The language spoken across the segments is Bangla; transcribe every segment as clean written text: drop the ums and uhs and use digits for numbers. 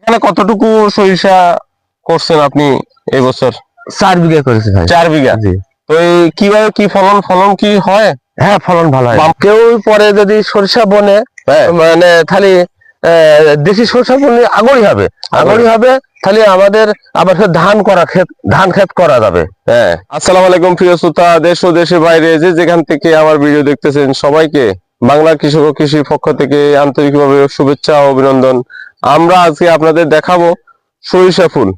এখানে কতটুকু সরিষা করছেন আপনি এই বছর? 4 বিঘা করেছি ভাই। 4 বিঘা। জি। তো এই কিভাবে কি ফলন ফলন কি হয়? হ্যাঁ, ফলন ভালো হয়। কেউ পরে যদি সরিষা বনে হ্যাঁ। মানে খালি দেশি সরিষা বনে আগরই হবে, আগরই হবে, তাহলে আমাদের আবার ফের ধান ক্ষেত করা যাবে। হ্যাঁ। আসসালামু আলাইকুম প্রিয় শ্রোতা, দেশ ও দেশের বাইরে যে যেখান থেকে আমার ভিডিও দেখতেছেন সবাইকে বাংলা কৃষক ও কৃষির পক্ষ থেকে আন্তরিকভাবে শুভেচ্ছা ও অভিনন্দন। আমরা আজকে আপনাদের দেখাবো সরিষা ফুল।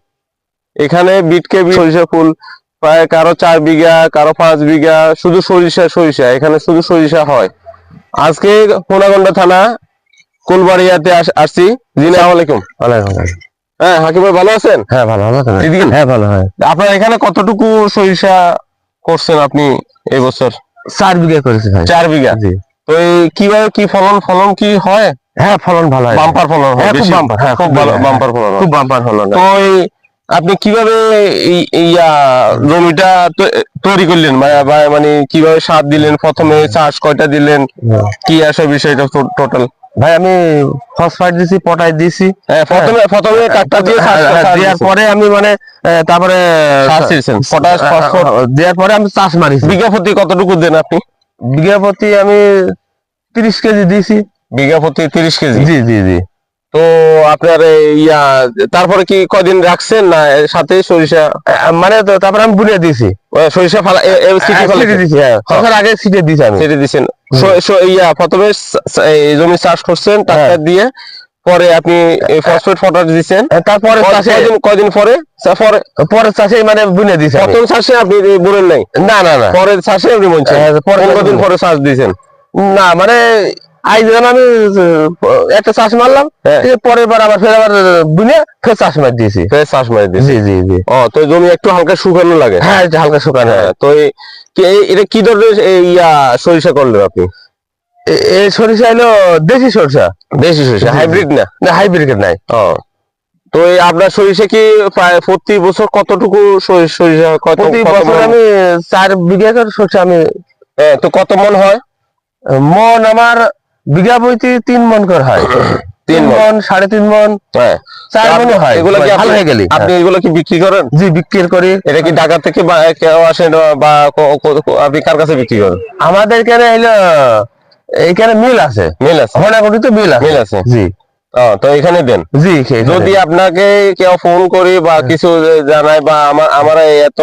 এখানে বিটকে সরিষা ফুল প্রায় কারো 4 বিঘা, কারো 5 বিঘা, শুধু সরিষা এখানে শুধু সরিষা হয়। আজকে কোনাগন্ডা থানা কুলবাড়িয়াতে আসছি। জি আসসালামু আলাইকুম। হ্যাঁ হাকিম ভাই, ভালো আছেন? হ্যাঁ, ভালো ভালো। হ্যাঁ, ভালো হয়। আপনার এখানে কতটুকু সরিষা করছেন আপনি এই বছর? 4 বিঘা করেছি ভাই। 4 বিঘা। জি। তো এই কিভাবে কি ফলন ফলন কি হয়? হ্যাঁ, ফলন ভালো হয়। বাম্পার ফলন হয়, হ্যাঁ, খুব বেশি বাম্পার। হ্যাঁ, খুব ভালো বাম্পার ফলন হয়। খুব বাম্পার ফলন। তো এই আপনি কিভাবে জমিটা তৈরি করলেন, মানে কিভাবে সার দিলেন, প্রথমে চাষ কয়টা দিলেন, কি আসে বিষয়টা টোটাল? ভাই আমি ফসফেট দিছি, পটাশ দিছি। হ্যাঁ, প্রথমে ট্রাক্টর দিয়ে দেওয়ার পরে আমি মানে তারপরে পটাশ ফসফেট দেওয়ার পরে আমি চাষ মারিছি। বিঘা প্রতি কতটুকু দেন আপনি? বিঘা প্রতি আমি 30 কেজি দিয়েছি। বিঘা প্রতি 30 কেজি? জি জি জি। তো আপনার তারপরে কি কদিন রাখছেন না সাথে সরিষা? মানে তো তারপরে আমি বুনে দিয়েছি সরিষা ফালা দিয়েছি। হ্যাঁ, আগে ছিটে দিয়েছি আমি। ছেড়ে দিয়েছেন। প্রথমে জমি চাষ করছেন ট্রাক্টর দিয়ে, পরে আপনি ফসফেট পটাশ দিয়েছেন, তারপরে কয়দিন পরে পরের চাষে মানে বুনে দিয়েছি। প্রথম চাষে আপনি বুনেন নাই? না না না, পরের চাষে আপনি বুনছেন। কতদিন পরে চাষ দিয়েছেন? না মানে আজ যখন আমি একটা চাষ মারলাম, পরের বার আবার বুনে ফের চাষ মার দিয়েছি। ফের চাষ মারি দিয়েছি। জি জি জি। ও, তো জমি একটু হালকা শুকানো লাগে? হ্যাঁ, হালকা শুকানো। তো এটা কি ধরনের সরিষা করলেন আপনি? এই সরিষা হলো দেশি সরিষা। দেশি সরিষা, হাইব্রিড না? না, হাইব্রিড নাই। ও, তো আপনার সরিষা কি প্রায় প্রতি বছর কতটুকু সরিষা? প্রতি বছর আমি 4 বিঘা করে সরিষা আমি। তো কত মন হয়? মন আমার বিঘা বইতে 3 মন করে হয়। 3 মন, 3.5 মন, 4 মন হয়। এগুলো কি ভালো হয়ে গেলে আপনি এগুলো কি বিক্রি করেন? জি, বিক্রি করি। এটা কি ঢাকা থেকে কেউ আসেন বা আপনি কার কাছে বিক্রি করেন? আমাদের এখানে এইখানে মিল আছে। মিল আছে? হনাকুড়িতে মিল আছে। জি। তো এখানে দেন? জি। যদি আপনাকে কেউ ফোন করে বা কিছু জানায় বা আমার এত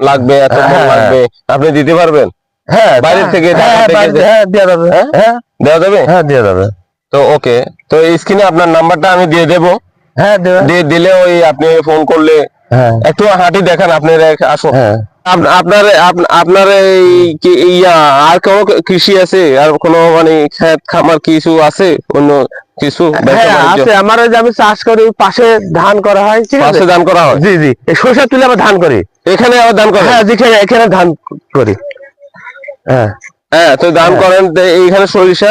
লাগবে, এত মন লাগবে, আপনি দিতে পারবেন? হ্যাঁ, বাইরে থেকে দেওয়া যাবে। হ্যাঁ, দেওয়া যাবে। হ্যাঁ, দেওয়া যাবে। তো ওকে, তো স্ক্রিনে আপনার নাম্বারটা আমি দিয়ে দেবো। হ্যাঁ, দিয়ে দিলে আপনি ফোন করলে একটু হাঁটি দেখান আপনার আসো। আপনার আপনার আর কোনো কৃষি আছে, আর কোনো মানে ক্ষেত খামার কিছু আছে, অন্য কিছু? আছে আমার, ওই যে আমি চাষ করি, পাশে ধান করা হয়। পাশে ধান করা হয়? জি জি। এই সরষা তুলে আবার ধান করি। এখানে আবার ধান করেন? হ্যাঁ, এখানে ধান করি। হ্যাঁ হ্যাঁ, তো ধান করেন। এইখানে সরিষা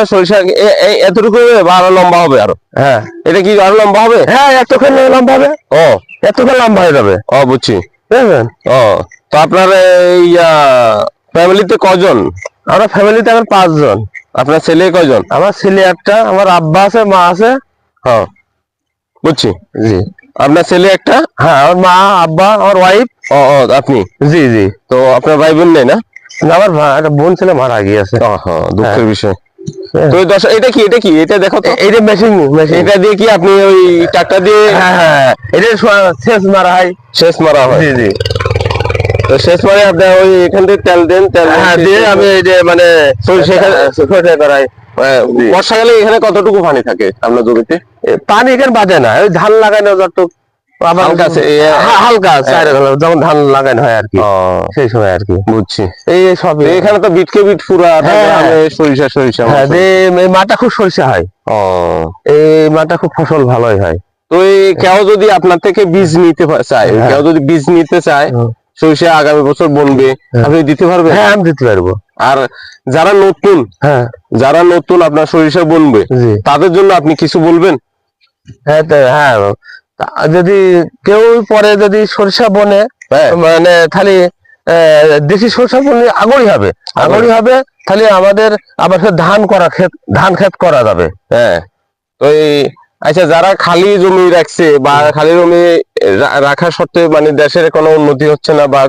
এতটুকু আরো লম্বা হবে আরো? হ্যাঁ। এটা কি আরো লম্বা হবে? হ্যাঁ, এতক্ষণ লম্বা হবে। ও, এতক্ষণ লম্বা হয়ে যাবে। ও, বুঝছি। বুঝলেন? ও, তো আপনার ফ্যামিলিতে কজন? আমরা ফ্যামিলিতে আমার 5 জন। আপনার ছেলে কয়জন? আমার ছেলে একটা, আমার আব্বা আছে, মা আছে। হ্যাঁ, বুঝছি। জি। আপনার ছেলে একটা? হ্যাঁ, আমার মা, আব্বা, আমার ওয়াইফ। ও, আপনি? জি জি। তো আপনার ভাই বোন নেই না? আমার একটা বোন ছেলে মারা গিয়েছে। দুঃখের বিষয়। তো এটা কি এটা দেখো তো। এটা মেশিন। এটা দিয়ে কি আপনি ওই ট্রাক্টর দিয়ে? হ্যাঁ, এটা সেচ মারা হয়। শেষ মারা হয়? জি জি। তো শেষ মারে আপনি ওই এখান থেকে তেল দেন, তেল দিয়ে আমি এই যে মানে সরিষা করাই। বর্ষাকালে এখানে কতটুকু পানি থাকে আপনার জমিতে? পানি এখানে বাঁধে না, ওই ধান লাগানো যতটুকু হালকা, যখন ধান লাগানো হয় আর কি, সেই সময় আর কি। বুঝছি। এই সব এখানে তো বিট পুরা সরিষা। হ্যাঁ, এই মাটা খুব সরিষা হয়। এই মাটা খুব ফসল ভালোই হয়। তো কেউ যদি আপনার থেকে বীজ নিতে চায়, কেউ যদি বীজ নিতে চায় সরিষা আগামী বছর বুনবে, আপনি দিতে পারবেন? হ্যাঁ, আমি দিতে পারবো। আর যারা নতুন আপনার সরিষা বুনবে, তাদের জন্য আপনি কিছু বলবেন? হ্যাঁ, যদি কেউ পরে যদি সরিষা বনে মানে খালি দেশি সরিষা বনে আগরই হবে, তাহলে আমাদের আবার ধান ক্ষেত করা যাবে। হ্যাঁ, তো আচ্ছা, যারা খালি জমি রাখছে বা খালি জমি রাখা সত্ত্বেও মানে দেশের কোনো উন্নতি হচ্ছে না বা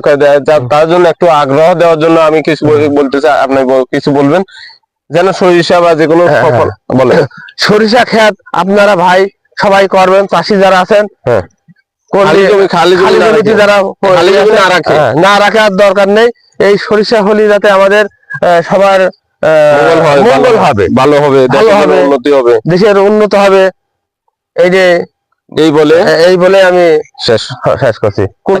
তার জন্য একটু আগ্রহ দেওয়ার জন্য আমি কিছু বলতে চাই, আপনি কিছু বলবেন যেন সরিষা বা যে কোনো হ্যাঁ, ফসল বলে। সরিষা ক্ষেত আপনারা ভাই সবাই করবেন, চাষি যারা আছেন হ্যাঁ, করলে খালি জমি না জমিতে রাখে। যারা খালি জমি না রাখে। হ্যাঁ, না রাখার দরকার নেই। এই সরিষা হলি যাতে আমাদের সবার মঙ্গল হবে, ভালো হবে, ভালো দেশের হবে, উন্নতি হবে, দেশের উন্নত হবে, এই যে এই বলে এই বলে আমি শেষ শেষ করছি।